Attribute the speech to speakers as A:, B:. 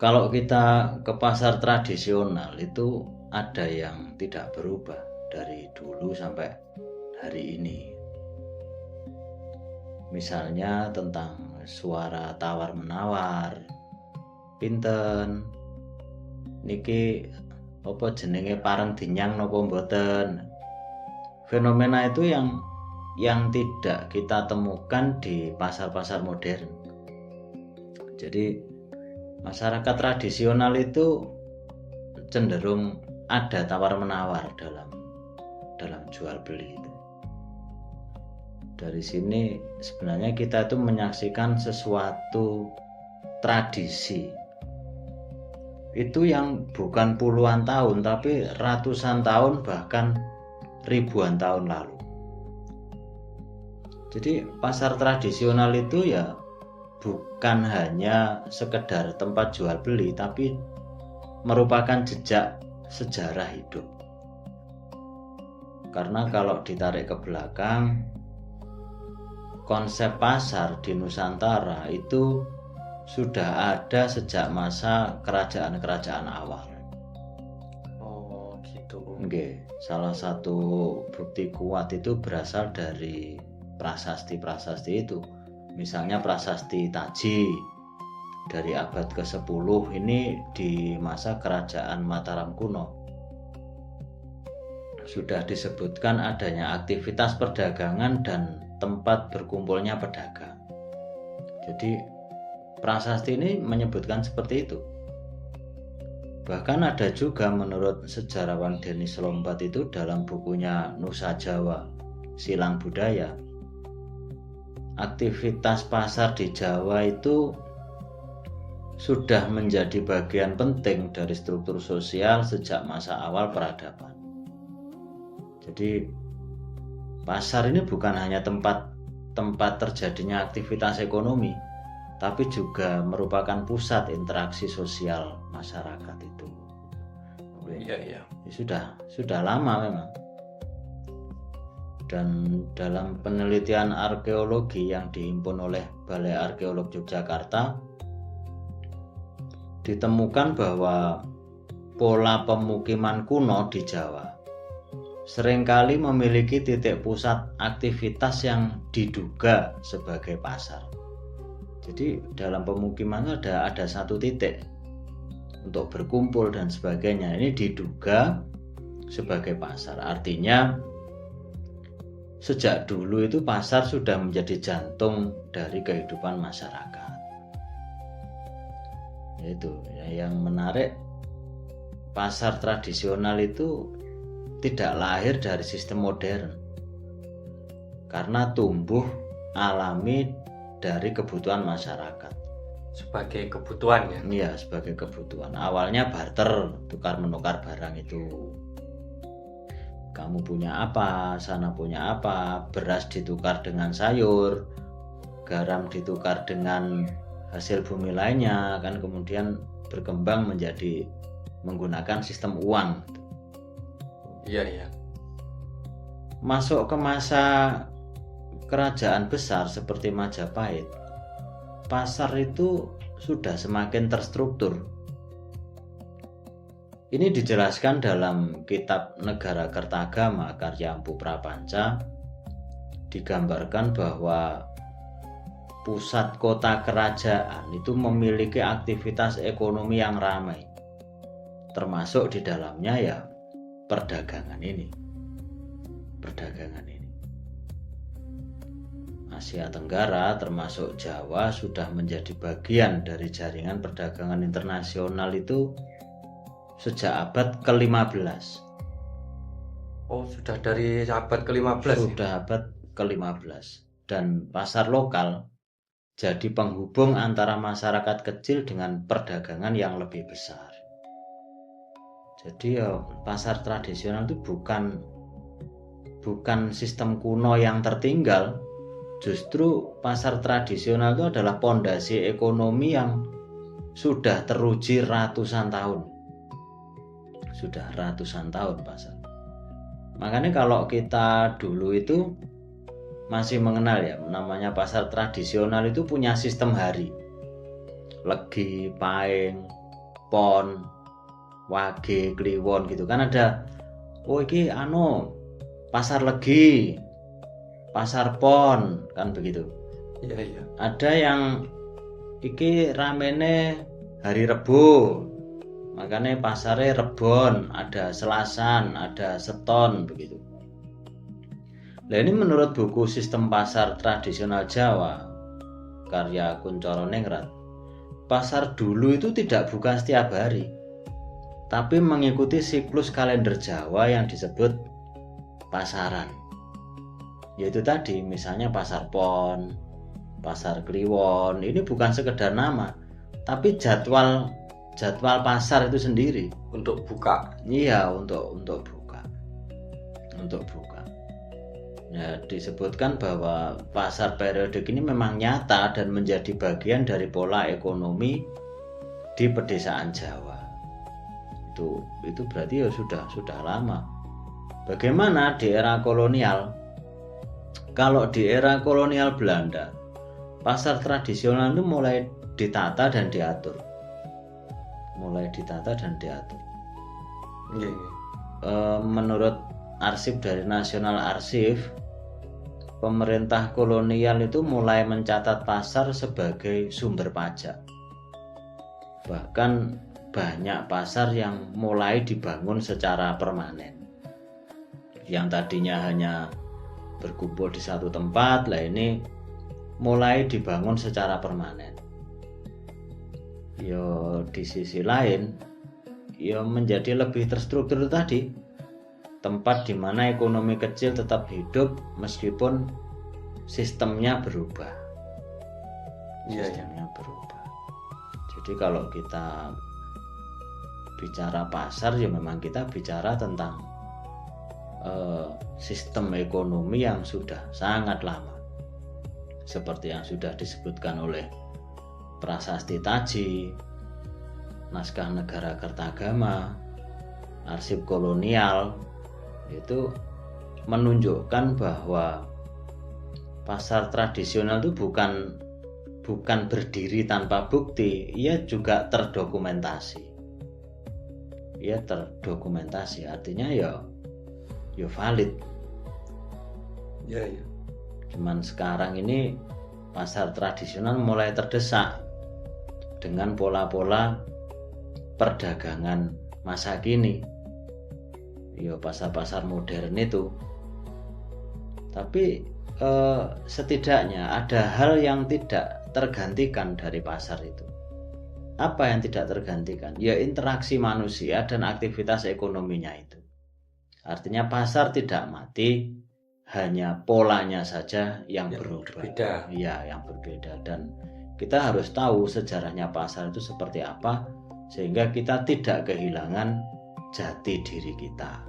A: Kalau kita ke pasar tradisional itu ada yang tidak berubah dari dulu sampai hari ini. Misalnya tentang suara tawar-menawar, pinten niki apa jenenge pareng dinyang napa mboten. Fenomena itu yang tidak kita temukan di pasar-pasar modern. Jadi masyarakat tradisional itu cenderung ada tawar-menawar dalam jual beli itu. Dari sini sebenarnya kita itu menyaksikan sesuatu tradisi itu yang bukan puluhan tahun tapi ratusan tahun bahkan ribuan tahun lalu. Jadi pasar tradisional itu ya bukan hanya sekedar tempat jual beli tapi merupakan jejak sejarah hidup. Karena kalau ditarik ke belakang, konsep pasar di Nusantara itu sudah ada sejak masa kerajaan-kerajaan awal.
B: Oh gitu.
A: Oke, salah satu bukti kuat itu berasal dari prasasti-prasasti itu. Misalnya prasasti Taji dari abad ke-10 ini di masa kerajaan Mataram kuno. Sudah disebutkan adanya aktivitas perdagangan dan tempat berkumpulnya pedagang. Jadi prasasti ini menyebutkan seperti itu. Bahkan ada juga menurut sejarawan Denis Lombat itu dalam bukunya Nusa Jawa, Silang Budaya, aktivitas pasar di Jawa itu sudah menjadi bagian penting dari struktur sosial sejak masa awal peradaban. Jadi pasar ini bukan hanya tempat terjadinya aktivitas ekonomi, tapi juga merupakan pusat interaksi sosial masyarakat itu.
B: Iya.
A: Sudah lama memang. Dan dalam penelitian arkeologi yang dihimpun oleh Balai Arkeolog Yogyakarta, ditemukan bahwa pola pemukiman kuno di Jawa seringkali memiliki titik pusat aktivitas yang diduga sebagai pasar. Jadi dalam pemukiman ada satu titik untuk berkumpul dan sebagainya. Ini diduga sebagai pasar. Artinya sejak dulu itu pasar sudah menjadi jantung dari kehidupan masyarakat. Itu yang menarik, pasar tradisional itu tidak lahir dari sistem modern, karena tumbuh alami dari kebutuhan masyarakat.
B: Sebagai kebutuhan ya?
A: Iya, sebagai kebutuhan. Awalnya barter, tukar menukar barang itu. Kamu punya apa, sana punya apa, beras ditukar dengan sayur, garam ditukar dengan hasil bumi lainnya, kan kemudian berkembang menjadi menggunakan sistem uang.
B: Iya.
A: Masuk ke masa kerajaan besar seperti Majapahit, pasar itu sudah semakin terstruktur. Ini dijelaskan dalam kitab Negara Kertagama karya Empu Prapanca. Digambarkan bahwa pusat kota kerajaan itu memiliki aktivitas ekonomi yang ramai, termasuk di dalamnya ya perdagangan ini. Asia Tenggara termasuk Jawa sudah menjadi bagian dari jaringan perdagangan internasional itu sejak abad ke-15.
B: Oh, sudah dari abad ke-15.
A: Sudah abad ke-15. Dan pasar lokal jadi penghubung antara masyarakat kecil dengan perdagangan yang lebih besar. Jadi ya pasar tradisional itu bukan sistem kuno yang tertinggal. Justru pasar tradisional itu adalah pondasi ekonomi yang sudah teruji ratusan tahun. Sudah ratusan tahun pasar. Makanya kalau kita dulu itu masih mengenal ya, namanya pasar tradisional itu punya sistem hari. Legi, Paing, Pon, Wage, Kliwon gitu kan ada. Oh iki Pasar Legi, Pasar Pon kan begitu.
B: Iya, iya.
A: Ada yang iki ramene hari Rebo, makanya pasarnya Rebon, ada Selasan, ada Seton begitu. Nah ini menurut buku Sistem Pasar Tradisional Jawa karya Kuncoro Ningrat, pasar dulu itu tidak buka setiap hari, tapi mengikuti siklus kalender Jawa yang disebut pasaran. Yaitu tadi misalnya Pasar Pon, Pasar Kliwon, ini bukan sekedar nama, tapi jadwal pasar itu sendiri.
B: Untuk buka.
A: Iya, untuk buka. Nah, disebutkan bahwa pasar periodik ini memang nyata dan menjadi bagian dari pola ekonomi di pedesaan Jawa. Itu berarti ya sudah lama. Bagaimana di era kolonial? Kalau di era kolonial Belanda, pasar tradisional itu mulai ditata dan diatur.
B: Iya.
A: Menurut arsip dari National Arsip, pemerintah kolonial itu mulai mencatat pasar sebagai sumber pajak. Bahkan banyak pasar yang mulai dibangun secara permanen. Yang tadinya hanya berkumpul di satu tempat, lah ini mulai dibangun secara permanen. Yo di sisi lain, yo menjadi lebih terstruktur tadi. Tempat di mana ekonomi kecil tetap hidup meskipun sistemnya berubah. Sistemnya berubah. Jadi kalau kita bicara pasar, ya memang kita bicara tentang sistem ekonomi yang sudah sangat lama, seperti yang sudah disebutkan oleh Prasasti Taji, Naskah Negara Kertagama, Arsip Kolonial, itu menunjukkan bahwa pasar tradisional itu bukan berdiri tanpa bukti, ia juga terdokumentasi. Artinya ya valid.
B: Iya.
A: Cuman sekarang ini pasar tradisional mulai terdesak dengan pola-pola perdagangan masa kini. Ya pasar-pasar modern itu. Tapi setidaknya ada hal yang tidak tergantikan dari pasar itu. Apa yang tidak tergantikan? Ya interaksi manusia dan aktivitas ekonominya itu. Artinya pasar tidak mati, hanya polanya saja yang berubah.
B: Berbeda.
A: Ya, yang berbeda. Dan kita harus tahu sejarahnya pasar itu seperti apa, sehingga kita tidak kehilangan jati diri kita.